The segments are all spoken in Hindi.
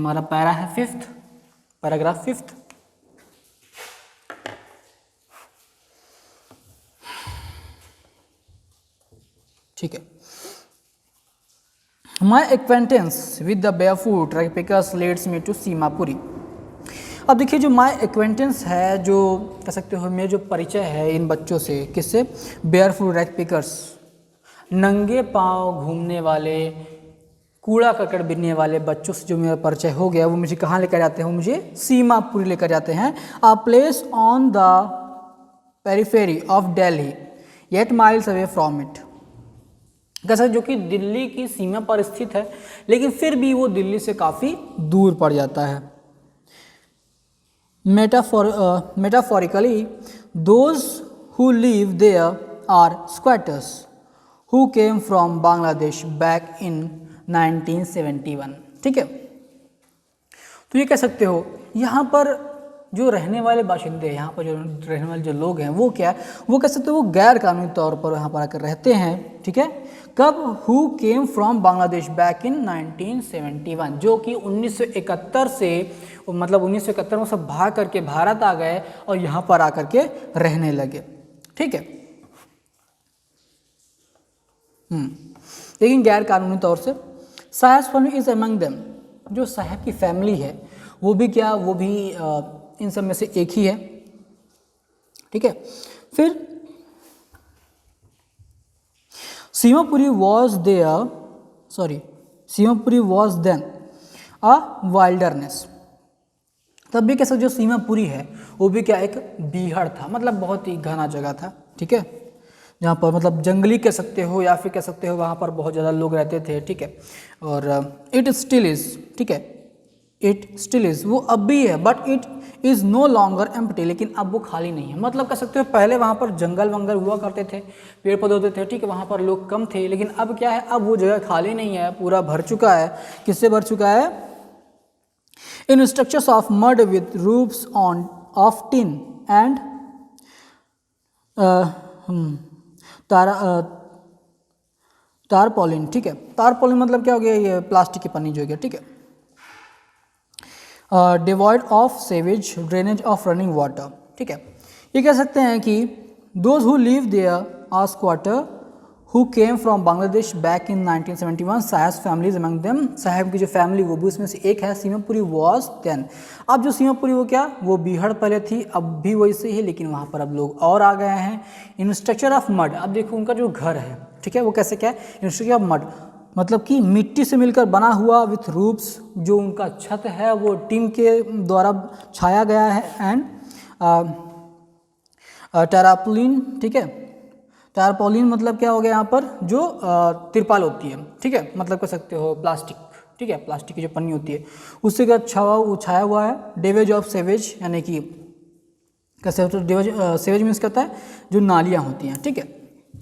हमारा पैरा है 5th, पैराग्राफ 5th। ठीक है। My acquaintance with the barefoot pickers leads me to Seemapuri. अब देखिए जो माई एक्वेंटेंस है, जो कह सकते हो मेरा जो परिचय है इन बच्चों से, किससे? बेयरफुट रैक पिकर्स, नंगे पांव घूमने वाले, कूड़ा करकट बिनने वाले बच्चों से जो मेरा परिचय हो गया, वो मुझे कहाँ लेकर जाते हैं? वो मुझे सीमापुरी लेकर जाते हैं। A place on the periphery of Delhi 8 miles away from it. कैसा? जो कि दिल्ली की सीमा पर स्थित है, लेकिन फिर भी वो दिल्ली से काफ़ी दूर पड़ जाता है। Metaphorically, those who live there are squatters who came from Bangladesh back in 1971। ठीक है, तो ये कह सकते हो यहाँ पर जो रहने वाले बाशिंदे, यहाँ पर जो रहने वाले जो लोग हैं वो क्या है? वो कह सकते हो वो गैर कानूनी तौर पर यहाँ पर आकर रहते हैं। ठीक है, कब? Who came from Bangladesh back in 1971, जो कि 1971 से, मतलब 1971 में सब भाग करके भारत आ गए और यहाँ पर आकर के रहने लगे। ठीक है, लेकिन गैर कानूनी तौर से। साहब फैमिली इज अमंग देम, जो साहब की फैमिली है वो भी क्या? वो भी इन सब में से एक ही है। ठीक है, फिर Seemapuri was then a wilderness. तब भी कैसा जो सीमापुरी है वो भी क्या? एक बीहड़ था, मतलब बहुत ही घना जगह था। ठीक है, जहाँ पर मतलब जंगली कह सकते हो या फिर कह सकते हो वहाँ पर बहुत ज़्यादा लोग रहते थे। ठीक है, और इट स्टिल इज़, ठीक है, इट स्टिल इज़, वो अब भी है, but it is no longer empty, लेकिन अब वो खाली नहीं है। मतलब कह सकते हो पहले वहाँ पर जंगल वंगल हुआ करते थे, पेड़ पौधे होते थे। ठीक है, वहाँ पर लोग कम थे, लेकिन अब क्या है? अब वो जगह खाली नहीं है, पूरा भर चुका है। किससे भर चुका है? In structures of mud with roofs on of tin and tarpaulin. ठीक है, तारपॉलिन मतलब क्या हो गया? ये प्लास्टिक की पन्नी जो हो गया। ठीक है, devoid of sewage drainage of running water. ठीक है, ये कह सकते हैं कि those who live there are squatter who came from Bangladesh back in 1971, साहब फैमिलीज अमंग देम। साहब की जो फैमिली वो भी उसमें से एक है। सीमापुरी वॉज देन, अब जो सीमापुरी वो क्या? वो बीहड़ पहले थी, अब भी वैसे ही, लेकिन वहाँ पर अब लोग और आ गए हैं। इन स्ट्रक्चर ऑफ मड, अब देखो उनका जो घर है, ठीक है, वो कैसे क्या है? इन स्ट्रक्चर ऑफ मड मतलब कि मिट्टी से मिलकर बना हुआ, विथ रूफ्स, जो उनका छत है वो टीन के द्वारा छाया गया है, एंड टेरापोलिन। ठीक है, टेरापोलिन मतलब क्या हो गया? यहाँ पर जो तिरपाल होती है। ठीक है, मतलब कह सकते हो प्लास्टिक। ठीक है, प्लास्टिक की जो पन्नी होती है उससे क्या छाया हुआ है। डेवेज ऑफ सेवेज, यानी कि कैसे? सेवेज मीन्स कहता है जो नालियाँ होती हैं। ठीक है,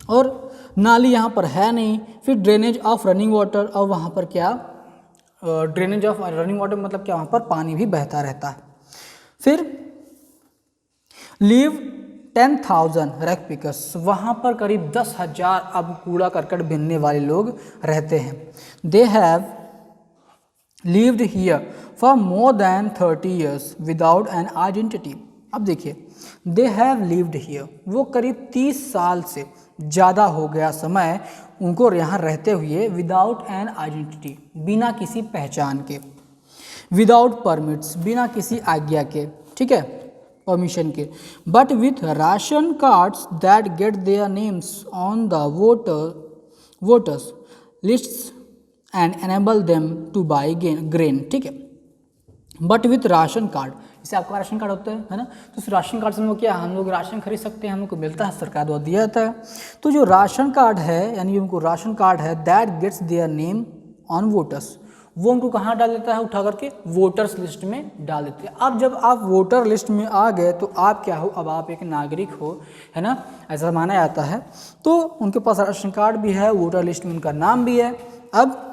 और नाली यहाँ पर है नहीं। फिर ड्रेनेज ऑफ रनिंग वाटर, और वहाँ पर क्या? ड्रेनेज ऑफ रनिंग वाटर मतलब क्या? वहाँ पर पानी भी बहता रहता है। फिर लीव 10,000 रैक पिकर्स, वहाँ पर करीब 10,000 अब कूड़ा करकट बिनने वाले लोग रहते हैं। They have lived here for more than 30 years without an identity. अब देखिए, दे हैव लिव्ड हियर, वो करीब 30 साल से ज़्यादा हो गया समय उनको यहाँ रहते हुए, विदाउट एन आइडेंटिटी, बिना किसी पहचान के, विदाउट परमिट्स, बिना किसी आज्ञा के। ठीक है, परमिशन के, but with ration cards that get their names on the voters lists and enable them two by grain. ठीक है, बट विथ राशन कार्ड, जैसे आपका राशन कार्ड होता है ना, तो उस राशन कार्ड से हम लोग क्या? हम लोग राशन खरीद सकते हैं, हम लोग को मिलता है, सरकार द्वारा दिया जाता है। तो जो राशन कार्ड है, यानी उनको राशन कार्ड है, that gets their name on voters, वो उनको कहाँ डाल देता है? उठा करके वोटर्स लिस्ट में डाल देते हैं। अब जब आप वोटर लिस्ट में आ गए तो आप क्या हो? अब आप एक नागरिक हो, है ना, ऐसा माना जाता है। तो उनके पास राशन कार्ड भी है, वोटर लिस्ट में उनका नाम भी है। अब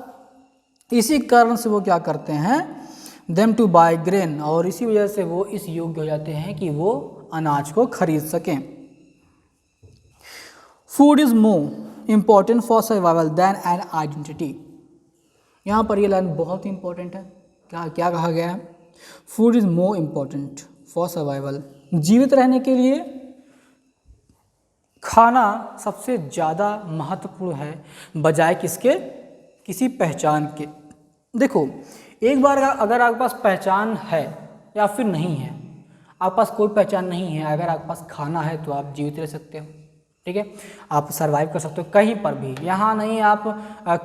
इसी कारण से वो क्या करते हैं? देम टू बाय ग्रेन, और इसी वजह से वो इस योग्य हो जाते हैं कि वो अनाज को खरीद सकें। Food is more important for survival than an identity. यहाँ पर ये लाइन बहुत ही इंपॉर्टेंट है। क्या क्या कहा गया है? Food is more important for survival. जीवित रहने के लिए खाना सबसे ज़्यादा महत्वपूर्ण है बजाय किसके? किसी पहचान के। देखो, एक बार अगर आपके पास पहचान है या फिर नहीं है, आपके पास कोई पहचान नहीं है, अगर आपके पास खाना है तो आप जीवित रह सकते हो, ठीक है, आप सरवाइव कर सकते हो कहीं पर भी। यहाँ नहीं, आप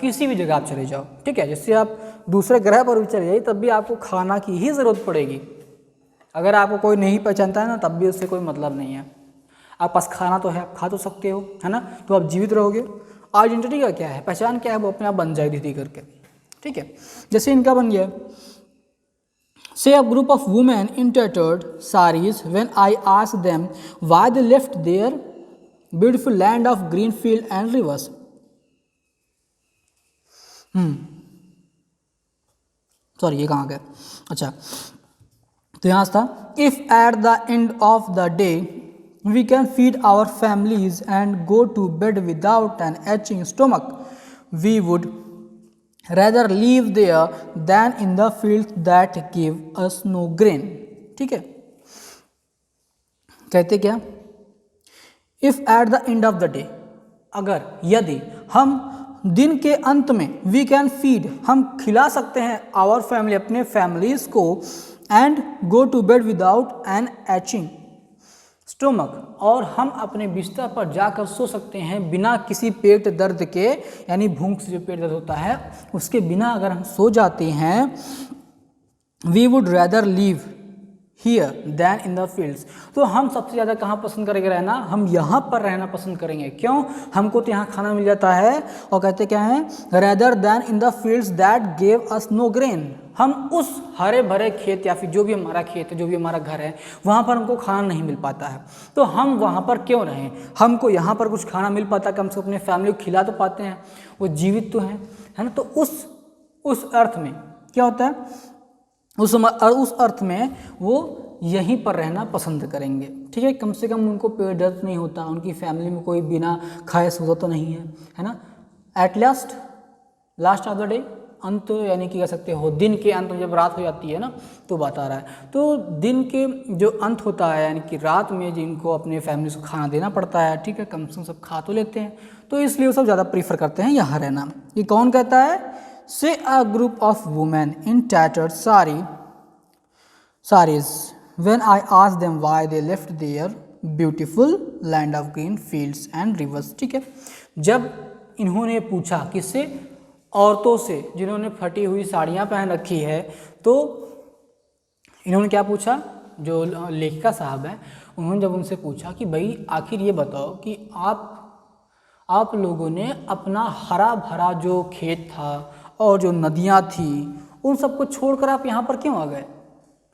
किसी भी जगह आप चले जाओ, ठीक है, जैसे आप दूसरे ग्रह पर भी चले जाइए तब भी आपको खाना की ही ज़रूरत पड़ेगी। अगर आपको कोई नहीं पहचानता है ना, तब भी उससे कोई मतलब नहीं है। आपके पास खाना तो है, आप खा तो सकते हो, है ना, तो आप जीवित रहोगे। आइडेंटिटी का क्या है, पहचान क्या है, वो अपने आप बन जाएगी धीरे करके, ठीक है। जैसे इनका बन गया, से a group of women in tattered saris when I asked them why they left their beautiful land of green field and rivers. Sorry, ये कहाँ गया? अच्छा, तो यहाँ से था, if at the end of the day we can feed our families and go to bed without an aching stomach we would rather live there than in the fields that give us no grain। ठीक है, कहते क्या? If at the end of the day, अगर यदि हम दिन के अंत में, वी कैन फीड, हम खिला सकते हैं आवर फैमिली, अपने फैमिलीज को, and go to bed without an aching stomach, और हम अपने बिस्तर पर जाकर सो सकते हैं बिना किसी पेट दर्द के, यानी भूख से जो पेट दर्द होता है उसके बिना अगर हम सो जाते हैं, we would rather live here than in the fields, तो हम सबसे ज़्यादा कहाँ पसंद करेंगे रहना? हम यहाँ पर रहना पसंद करेंगे। क्यों? हमको तो यहाँ खाना मिल जाता है, और कहते क्या है? Rather than in the fields that gave us know grain, हम उस हरे भरे खेत या फिर जो भी हमारा खेत है, जो भी हमारा घर है, वहाँ पर हमको खाना नहीं मिल पाता है, तो हम वहाँ पर क्यों रहें? हमको यहाँ पर कुछ खाना मिल पाता है, कम से कम अपने फैमिली को खिला तो पाते हैं, वो जीवित तो हैं, है ना। तो उस अर्थ में क्या होता है? उस अर्थ में वो यहीं पर रहना पसंद करेंगे, ठीक है। कम से कम उनको पेट दर्द नहीं होता, उनकी फैमिली में कोई बिना खाए सोता तो नहीं है ना। At last of the day, अंत यानी कि कह सकते हो दिन के अंत में जब रात हो जाती है ना, तो बात आ रहा है, तो दिन के जो अंत होता है यानी कि रात में जिनको अपने फैमिली को खाना देना पड़ता है, ठीक है, कम से कम सब खा तो लेते हैं, तो इसलिए वो सब ज़्यादा प्रीफर करते हैं यहाँ रहना। ये कौन कहता है? से a group of women in tattered sarees when I asked them why they left their beautiful land of green fields and rivers। ठीक है, जब इन्होंने पूछा, किससे? औरतों से जिन्होंने फटी हुई साड़ियाँ पहन रखी है, तो इन्होंने क्या पूछा? जो लेखिका साहब हैं उन्होंने जब उनसे पूछा कि भाई आखिर ये बताओ कि आप लोगों ने अपना हरा भरा जो खेत था और जो नदियाँ थी उन सबको छोड़कर आप यहाँ पर क्यों आ गए,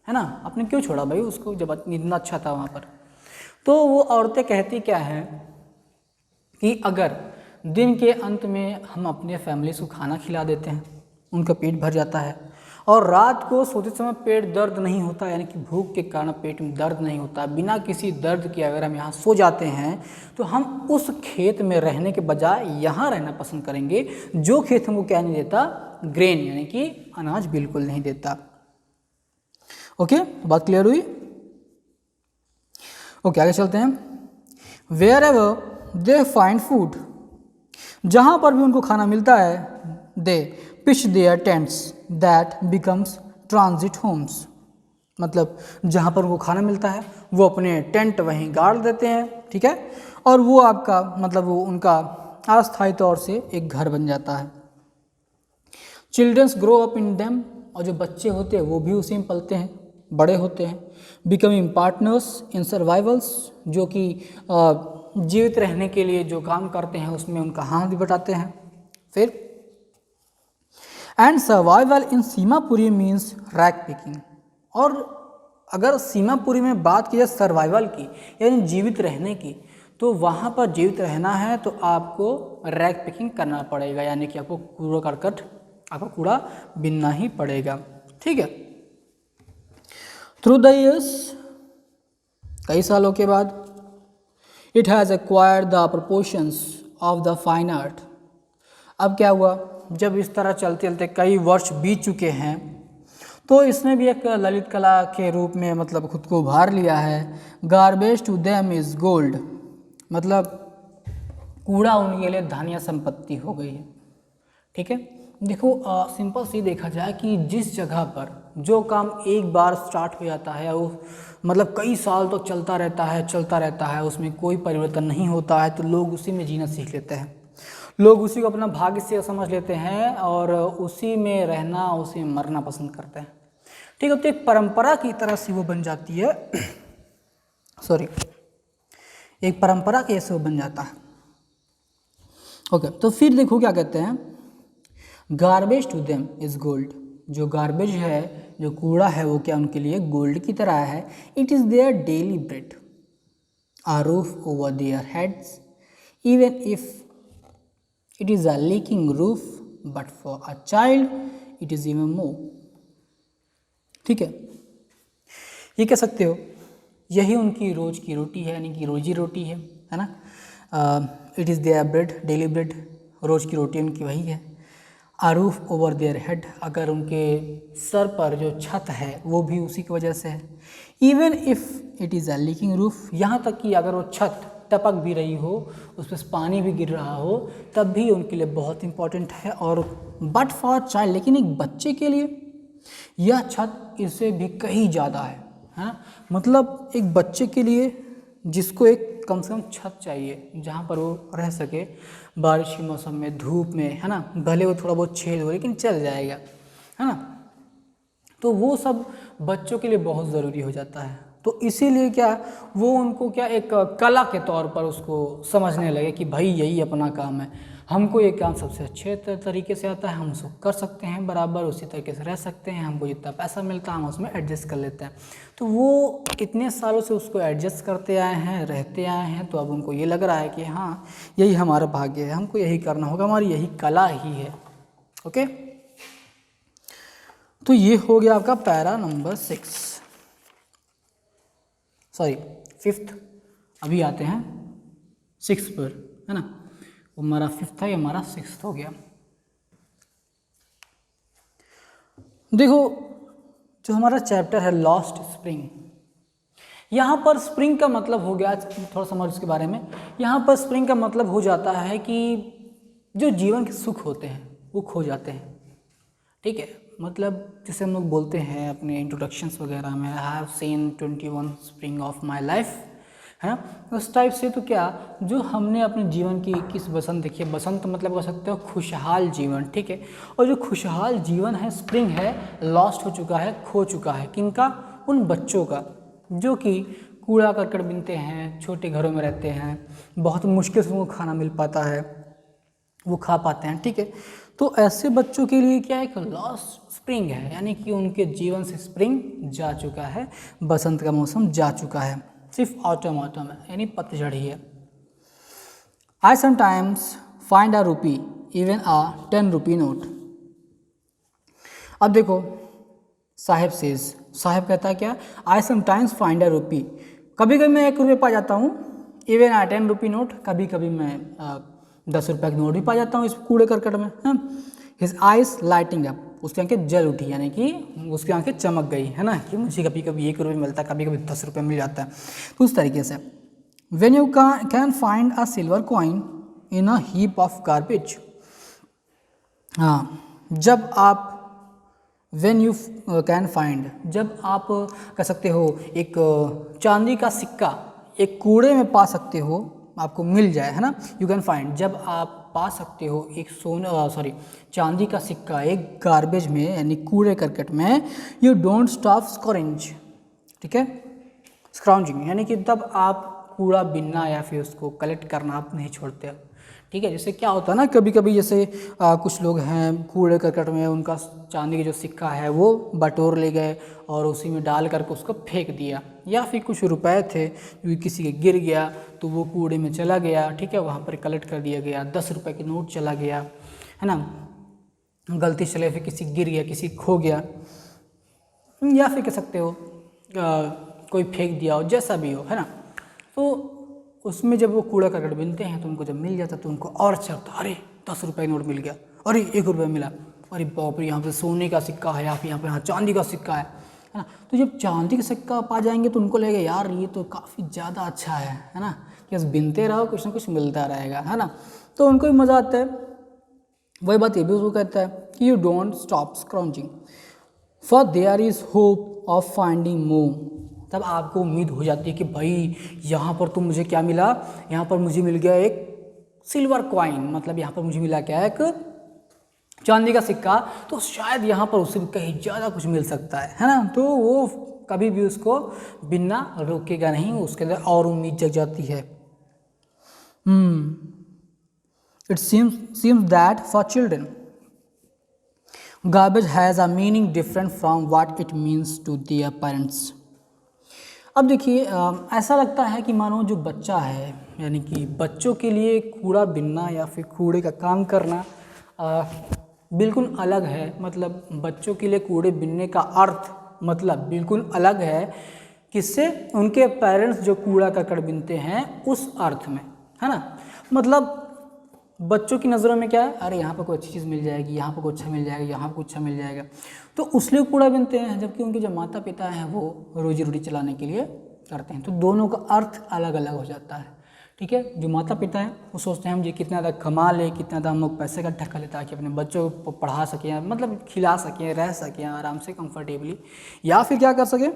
है ना, आपने क्यों छोड़ा भाई उसको जब इतना अच्छा था वहाँ पर? तो वो औरतें कहती क्या है कि अगर दिन के अंत में हम अपने फैमिली को खाना खिला देते हैं, उनका पेट भर जाता है, और रात को सोते समय पेट दर्द नहीं होता, यानी कि भूख के कारण पेट में दर्द नहीं होता, बिना किसी दर्द के अगर हम यहाँ सो जाते हैं, तो हम उस खेत में रहने के बजाय यहाँ रहना पसंद करेंगे, जो खेत हमको क्या नहीं देता? ग्रेन, यानी कि अनाज बिल्कुल नहीं देता। ओके, बात क्लियर हुई? ओके, आगे चलते हैं। Wherever they find food, जहाँ पर भी उनको खाना मिलता है, they pitch their tents that becomes transit homes, मतलब जहाँ पर उनको खाना मिलता है वो अपने टेंट वहीं गाड़ देते हैं, ठीक है, और वो आपका मतलब वो उनका अस्थायी तौर से एक घर बन जाता है। Childrens grow up in them, और जो बच्चे होते हैं वो भी उसी में पलते हैं, बड़े होते हैं। बिकमिंग पार्टनर्स इन सर्वाइवल्स, जो कि जीवित रहने के लिए जो काम करते हैं उसमें उनका हाथ भी बटाते हैं। फिर and survival in Seemapuri means rag picking, और अगर सीमापुरी में बात की जाए सर्वाइवल की यानी जीवित रहने की, तो वहाँ पर जीवित रहना है तो आपको रैक पिकिंग करना पड़ेगा, यानी कि आपको कूड़ा करकट, आपको कूड़ा बीनना ही पड़ेगा, ठीक है। थ्रू द ईयर्स, कई सालों के बाद, it has acquired the proportions of the fine art. अब क्या हुआ, जब इस तरह चलते चलते कई वर्ष बीत चुके हैं, तो इसने भी एक ललित कला के रूप में मतलब खुद को उभार लिया है। Garbage to them is gold, मतलब कूड़ा उनके लिए धन या संपत्ति हो गई है। ठीक है, देखो सिंपल सी देखा जाए कि जिस जगह पर जो काम एक बार स्टार्ट हो जाता है वो मतलब कई साल तक चलता रहता है, उसमें कोई परिवर्तन नहीं होता है, तो लोग उसी में जीना सीख लेते हैं, लोग उसी को अपना भाग्य से समझ लेते हैं और उसी में रहना, उसी में मरना पसंद करते हैं। ठीक है, तो एक परंपरा की तरह से वो बन जाती है सॉरी एक परंपरा के ऐसे वो बन जाता है। ओके, तो फिर देखो क्या कहते हैं, garbage to them is gold, जो गार्बेज है, जो कूड़ा है, वो क्या उनके लिए गोल्ड की तरह है। It is their daily bread, a roof over their heads, even if it is a leaking roof, but for a child it is even more। ठीक है, ये कह सकते हो यही उनकी रोज की रोटी है, यानी कि रोजी रोटी है ना। It is their bread, daily bread, रोज की रोटी उनकी वही है। A roof over their head, अगर उनके सर पर जो छत है वो भी उसी की वजह से है। Even if it is a leaking roof, यहाँ तक कि अगर वो छत टपक भी रही हो, उस पर पानी भी गिर रहा हो, तब भी उनके लिए बहुत इंपॉर्टेंट है। और बट फॉर चाइल्ड, लेकिन एक बच्चे के लिए यह छत इससे भी कहीं ज़्यादा है ना। मतलब एक बच्चे के लिए जिसको एक कम से कम छत चाहिए जहाँ पर वो रह सके बारिश के मौसम में, धूप में, है ना, भले वो थोड़ा बहुत छेद हो लेकिन चल जाएगा, है ना। तो वो सब बच्चों के लिए बहुत ज़रूरी हो जाता है। तो इसीलिए क्या वो उनको क्या एक कला के तौर पर उसको समझने लगे कि भाई यही अपना काम है, हमको ये काम सबसे अच्छे तरीके से आता है, हम उसको कर सकते हैं बराबर, उसी तरीके से रह सकते हैं, हमको जितना पैसा मिलता है हम उसमें एडजस्ट कर लेते हैं। तो वो इतने सालों से उसको एडजस्ट करते आए हैं, रहते आए हैं, तो अब उनको ये लग रहा है कि हाँ यही हमारा भाग्य है, हमको यही करना होगा, हमारी यही कला ही है। ओके, तो ये हो गया आपका पैरा नंबर 5th। अभी आते हैं 6 पर, है ना। वो हमारा 5th था, ये हमारा 6th हो गया। देखो जो हमारा चैप्टर है लॉस्ट स्प्रिंग, यहाँ पर स्प्रिंग का मतलब हो गया, थोड़ा समझ उसके बारे में। यहाँ पर स्प्रिंग का मतलब हो जाता है कि जो जीवन के सुख होते हैं वो खो जाते हैं। ठीक है, मतलब जैसे हम लोग बोलते हैं अपने इंट्रोडक्शंस वगैरह में, I have seen 21 spring of my life, है ना, उस टाइप से। तो क्या जो हमने अपने जीवन की 21 बसंत देखी है, बसंत मतलब कह सकते हो खुशहाल जीवन, ठीक है। और जो खुशहाल जीवन है, स्प्रिंग है, लॉस्ट हो चुका है, खो चुका है। किनका? उन बच्चों का जो कि कूड़ा करकट बीनते हैं, छोटे घरों में रहते हैं, बहुत मुश्किल से उनको खाना मिल पाता है, वो खा पाते हैं, ठीक है। तो ऐसे बच्चों के लिए क्या एक लॉस्ट स्प्रिंग है, यानी कि उनके जीवन से स्प्रिंग जा चुका है, बसंत का मौसम जा चुका है, सिर्फ ऑटम है, यानी पतझड़ ही है। आई समटाइम्स फाइंड अ रूपी इवन अ 10 रुपी नोट। अब देखो साहेब सेज, साहेब कहता है क्या, आई समटाइम्स फाइंड अ रूपी, कभी कभी मैं 1 रुपये पा जाता हूँ, इवन अ 10 रुपी नोट, कभी कभी मैं 10 रुपये का नोट भी पा जाता हूँ इस कूड़े करकट में। हिज आइज लाइटिंग अप, उसकी आंखें जल उठी, यानी कि उसकी आंखें चमक गई, है ना, कि मुझे कभी कभी 1 रुपये मिलता है, कभी कभी 10 रुपये मिल जाता है। तो उस तरीके से when you can find a silver coin in a heap of garbage, हाँ, जब आप वेन यू कैन फाइंड, जब आप कह सकते हो एक चांदी का सिक्का एक कूड़े में पा सकते हो, आपको मिल जाए, है ना, यू कैन फाइंड, जब आप पा सकते हो एक चांदी का सिक्का एक गार्बेज में, यानी कूड़े करकट में, यू डोंट स्टॉप स्क्रॉन्ज, ठीक है, स्क्रॉन्जिंग, यानी कि तब आप कूड़ा बिनना या फिर उसको कलेक्ट करना आप नहीं छोड़ते हो, ठीक है। जैसे क्या होता है ना, कभी कभी जैसे कुछ लोग हैं कूड़े करकट में उनका चांदी का जो सिक्का है वो बटोर ले गए और उसी में डाल करके उसको फेंक दिया, या फिर कुछ रुपए थे जो किसी के गिर गया तो वो कूड़े में चला गया, ठीक है, वहाँ पर कलेक्ट कर दिया गया, 10 रुपये की नोट चला गया, है ना, गलती से चले फिर किसी गिर गया, किसी खो गया, या फिर कह सकते हो कोई फेंक दिया हो, जैसा भी हो, है ना। तो उसमें जब वो कूड़ा करकट बिनते हैं तो उनको जब मिल जाता तो उनको और अच्छा लगता, अरे 10 रुपये नोट मिल गया, अरे 1 रुपये मिला, अरे बाप रे, यहाँ पे सोने का सिक्का है, यहाँ पे यहाँ चांदी का सिक्का है ना। तो जब चांदी का सिक्का पा जाएंगे तो उनको लगेगा यार ये तो काफ़ी ज़्यादा अच्छा है ना, कि बस बिनते रहो कुछ ना कुछ मिलता रहेगा, है ना। तो उनको भी मज़ा आता है। वही बात ये भी उसको कहता है कि you don't stop scrounging for there is hope of finding more. तब आपको उम्मीद हो जाती है कि भाई यहाँ पर तो मुझे क्या मिला, यहाँ पर मुझे मिल गया एक सिल्वर कॉइन, मतलब यहाँ पर मुझे मिला क्या, एक चांदी का सिक्का, तो शायद यहाँ पर उससे भी कहीं ज़्यादा कुछ मिल सकता है ना। तो वो कभी भी उसको बिना रोकेगा नहीं, उसके अंदर और उम्मीद जग जाती है। It seems that for children, garbage has a meaning different from what it means to their parents. अब देखिए ऐसा लगता है कि मानो जो बच्चा है, यानी कि बच्चों के लिए कूड़ा बिनना या फिर कूड़े का काम करना बिल्कुल अलग है। मतलब बच्चों के लिए कूड़े बिनने का अर्थ मतलब बिल्कुल अलग है किससे, उनके पेरेंट्स जो कूड़ा करकट बिनते हैं उस अर्थ में, है ना। मतलब बच्चों की नज़रों में क्या है, अरे यहाँ पर कोई अच्छी चीज़ मिल जाएगी, यहाँ पर कुछ अच्छा मिल जाएगा, यहाँ पर कुछ अच्छा मिल जाएगा, तो उसलिए कूड़ा बिनते हैं। जबकि उनके जो माता पिता हैं वो रोजी रोटी चलाने के लिए करते हैं। तो दोनों का अर्थ अलग अलग हो जाता है, ठीक है। जो माता पिता हैं वो सोचते हैं हम ये कितना ज़्यादा कमा ले, कितना ज़्यादा हम लोग पैसे इकट्ठा कर ले ताकि अपने बच्चों को पढ़ा सकें, मतलब खिला सकें, रह सकें आराम से कंफर्टेबली, या फिर क्या कर सकें,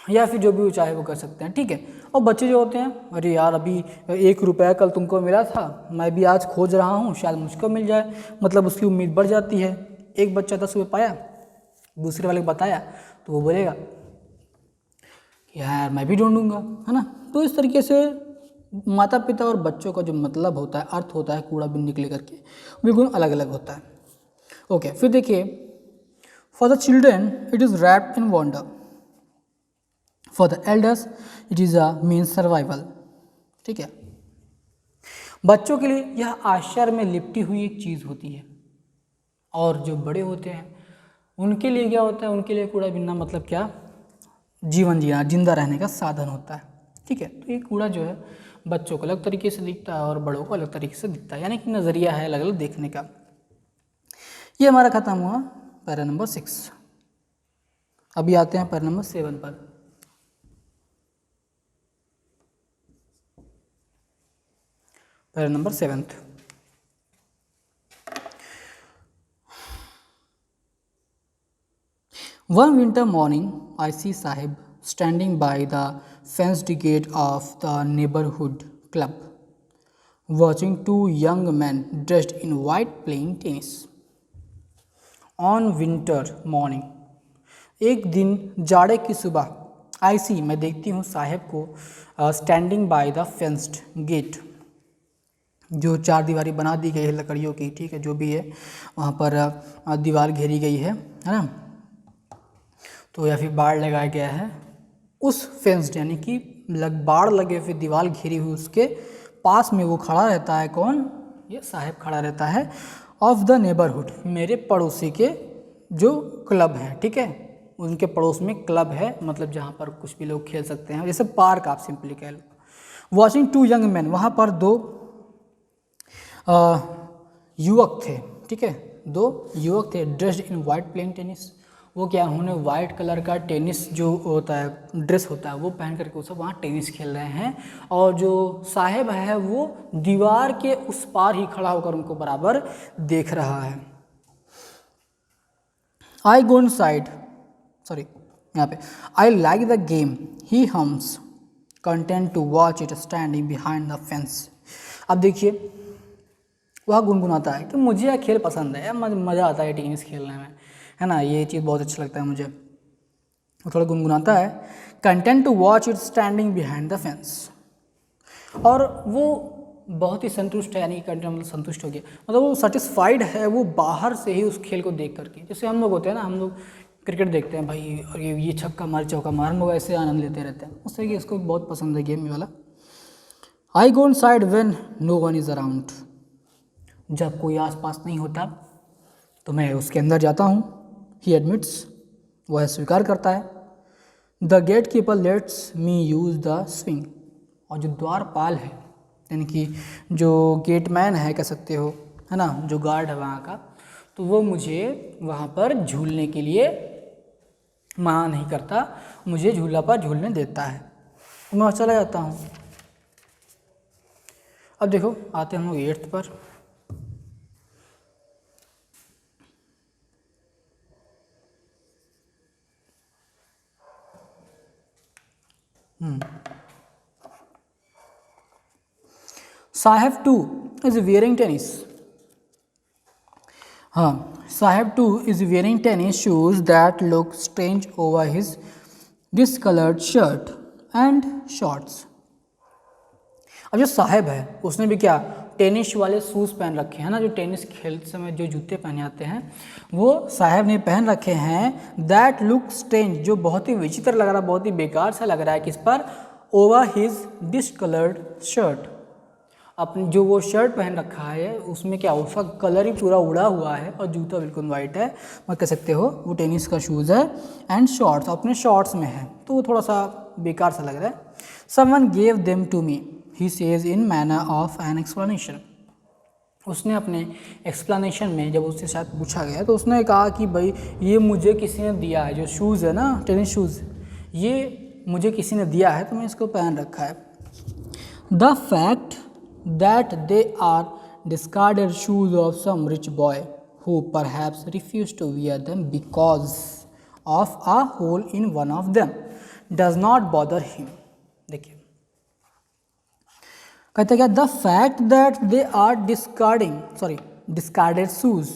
या फिर जो भी वो चाहे वो कर सकते हैं, ठीक है। और बच्चे जो होते हैं, अरे यार अभी 1 रुपया कल तुमको मिला था, मैं भी आज खोज रहा हूँ, शायद मुझको मिल जाए, मतलब उसकी उम्मीद बढ़ जाती है। एक बच्चा 10 रुपये पाया, दूसरे वाले को बताया तो वो बोलेगा कि यार मैं भी ढूंढूंगा, है ना। तो इस तरीके से माता पिता और बच्चों का जो मतलब होता है, अर्थ होता है कूड़ा बिनने के लेकर के, बिल्कुल अलग अलग होता है। ओके, फिर देखिए, for the children it is wrapped in wonder, for the elders it is a means survival, ठीक है। बच्चों के लिए यह आश्चर्य में लिपटी हुई एक चीज़ होती है, और जो बड़े होते हैं उनके लिए क्या होता है, उनके लिए कूड़ा बिनना मतलब क्या, जीवन जीना, जिंदा रहने का साधन होता है, ठीक है। तो ये कूड़ा जो है बच्चों को अलग तरीके से दिखता है और बड़ों को अलग तरीके से दिखता है, यानी कि नज़रिया है अलग अलग देखने का। ये हमारा खत्म हुआ पैरा नंबर 6। अभी आते हैं पैरा नंबर 7 पर। Para number 7th, one winter morning I see Sahib standing by the fenced gate of the neighborhood club, watching 2 young men dressed in white playing tennis. On winter morning, एक दिन जाड़े की सुबह, आई सी मैं देखती हूँ साहेब को standing by the fenced gate, जो 4 दीवारी बना दी गई है लकड़ियों की, ठीक है, जो भी है वहाँ पर दीवार घेरी गई है ना, तो या फिर बाड़ लगाया गया है उस फेंस्ड, यानी कि बाड़ लगे फिर दीवार घिरी हुई उसके पास में वो खड़ा रहता है। कौन, ये साहब खड़ा रहता है। ऑफ द नेबरहुड, मेरे पड़ोसी के जो क्लब है, ठीक है, उनके पड़ोस में क्लब है, मतलब जहाँ पर कुछ भी लोग खेल सकते हैं, जैसे पार्क आप सिंपली कह लो। वॉचिंग 2 यंग मैन, वहाँ पर 2 युवक थे, ठीक है, 2 युवक थे, dressed in white playing tennis. वो क्या, उन्होंने वाइट कलर का टेनिस जो होता है ड्रेस होता है वो पहन करके वो सब वहाँ टेनिस खेल रहे हैं, और जो साहेब है वो दीवार के उस पार ही खड़ा होकर उनको बराबर देख रहा है। आई गो इनसाइड, सॉरी यहाँ पे, I like the game he hums, content to watch it standing behind the fence. अब देखिए वह गुनगुनाता है कि मुझे यह खेल पसंद है, मज़ा आता है टेनिस खेलने में, है ना, ये चीज़ बहुत अच्छा लगता है मुझे। वो थोड़ा गुनगुनाता है, content to watch it standing behind the fence, और वो बहुत ही संतुष्ट है, यानी कि कंटेंट मतलब संतुष्ट हो गया, मतलब वो सेटिस्फाइड है वो बाहर से ही उस खेल को देख करके। जैसे हम लोग होते हैं ना, हम लोग क्रिकेट देखते हैं भाई, और ये छक्का मार चौका मार, हम लोग ऐसे आनंद लेते रहते हैं, उस तरीके इसको बहुत पसंद है गेम ये वाला। I go inside when no one is around, जब कोई आसपास नहीं होता तो मैं उसके अंदर जाता हूँ। ही एडमिट्स, वह स्वीकार करता है। The gate keeper lets me use the swing, और जो द्वारपाल है, यानी कि जो गेटमैन है कह सकते हो, है ना, जो गार्ड है वहाँ का, तो वो मुझे वहाँ पर झूलने के लिए मना नहीं करता, मुझे झूला पर झूलने देता है, तो मैं चला जाता हूँ। अब देखो आते हैं हम लोग 8th पर। Saheb too is wearing tennis. हाँ, Saheb too is wearing tennis shoes that look strange over his discoloured shirt and shorts. अब जो साहेब है उसने भी क्या टेनिस वाले शूज़ पहन रखे हैं ना, जो टेनिस खेलते समय जो जूते पहने आते हैं वो साहेब ने पहन रखे हैं। दैट लुक स्ट्रेंज, जो बहुत ही विचित्र लग रहा है, बहुत ही बेकार सा लग रहा है, किस पर, ओवर हिज डिसकलर्ड शर्ट, अपनी जो वो शर्ट पहन रखा है उसमें क्या उसका कलर ही पूरा उड़ा हुआ है और जूता बिल्कुल वाइट है, मत कह सकते हो वो टेनिस का शूज़ है। एंड शॉर्ट्स, अपने शॉर्ट्स में है, तो वो थोड़ा सा बेकार सा लग रहा है। Someone gave them to me, he says in manner of an explanation. उसने अपने एक्सप्लेनेशन में जब उससे शायद पूछा गया तो उसने कहा कि भाई ये मुझे किसी ने दिया है, जो शूज़ है ना टेनिस शूज़, ये मुझे किसी ने दिया है तो मैं इसको पहन रखा है। The fact that they are discarded shoes of some rich boy who perhaps refused to wear them because of a hole in one of them does not bother him। देखिए कहते क्या, the fact that they are discarded shoes.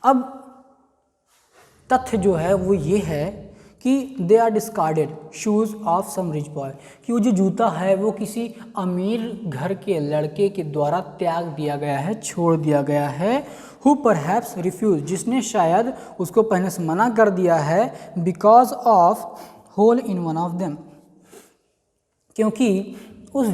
अब तथ्य जो है वो ये है कि they are discarded shoes of some rich boy, कि वो जो जूता है वो किसी अमीर घर के लड़के के द्वारा त्याग दिया गया है, छोड़ दिया गया है। हु परहैप्स रिफ्यूज, जिसने शायद उसको पहनने से मना कर दिया है, because of hole in one of them, क्योंकि उस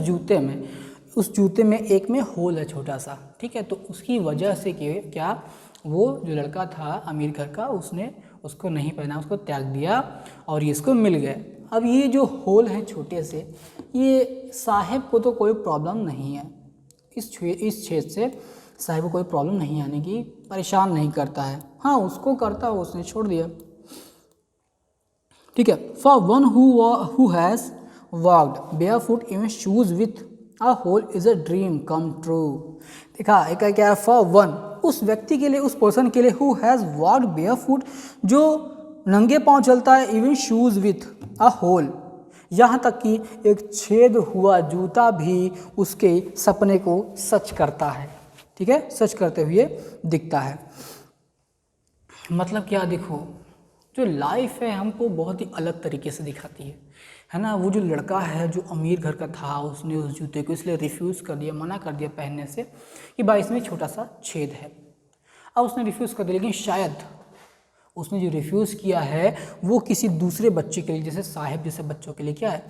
जूते में एक में होल है छोटा सा, ठीक है, तो उसकी वजह से क्या वो जो लड़का था अमीर घर का उसने उसको नहीं पहना, उसको त्याग दिया और ये इसको मिल गए। अब ये जो होल हैं छोटे से, ये साहिब को तो कोई प्रॉब्लम नहीं है, इस छेद से साहिब को कोई प्रॉब्लम नहीं आने की, परेशान नहीं करता है। हाँ उसको करता है, उसने छोड़ दिया, ठीक है। For one who has walked barefoot in shoes with a hole is a dream come true. देखा एक क्या है, फॉर वन, उस व्यक्ति के लिए, उस पर्सन के लिए, हु हैज़ वॉक्ड बेयरफुट, जो नंगे पांव चलता है, even shoes with a hole, यहाँ तक कि एक छेद हुआ जूता भी उसके सपने को सच करता है, ठीक है, सच करते हुए दिखता है। मतलब क्या, देखो जो लाइफ है हमको बहुत ही अलग तरीके से दिखाती है ना। वो जो लड़का है जो अमीर घर का था, उसने उस जूते को इसलिए रिफ्यूज़ कर दिया, मना कर दिया पहनने से कि भाई इसमें छोटा सा छेद है। अब उसने रिफ्यूज़ कर दिया, लेकिन शायद उसने जो रिफ्यूज़ किया है वो किसी दूसरे बच्चे के लिए, जैसे साहिब जैसे बच्चों के लिए क्या है,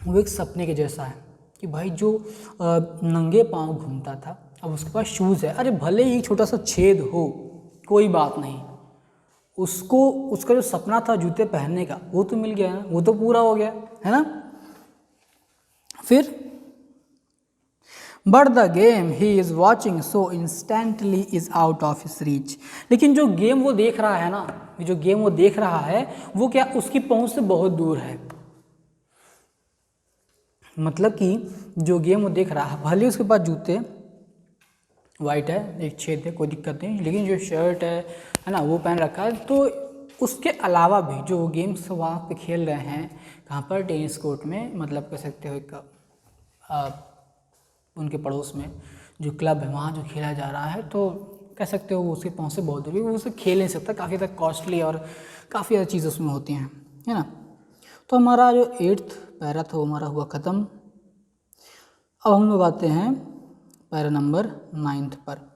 वो एक सपने के जैसा है कि भाई जो नंगे पाँव घूमता था अब उसके पास शूज़ है, अरे भले ही छोटा सा छेद हो कोई बात नहीं, उसको उसका जो सपना था जूते पहनने का वो तो मिल गया ना, वो तो पूरा हो गया है ना। फिर but the game he is watching so instantly is out of his reach, लेकिन जो गेम वो देख रहा है ना, जो गेम वो देख रहा है वो क्या उसकी पहुंच से बहुत दूर है। मतलब कि जो गेम वो देख रहा है, भले उसके पास जूते वाइट है, एक छेद है, कोई दिक्कत नहीं, लेकिन जो शर्ट है ना वो पहन रखा है, तो उसके अलावा भी जो गेम्स वहाँ पे खेल रहे हैं, कहाँ पर, टेनिस कोर्ट में, मतलब कह सकते हो एक उनके पड़ोस में जो क्लब है वहाँ जो खेला जा रहा है, तो कह सकते हो वो उसके पहुँच से बहुत दूर है, वो उसे खेल नहीं सकता, काफ़ी ज़्यादा कॉस्टली और काफ़ी ज़्यादा चीज़ें उसमें होती हैं, है ना। तो हमारा जो 8th पैरा था वो हमारा हुआ ख़त्म। अब हम लोग आते हैं पैरा नंबर 9th पर।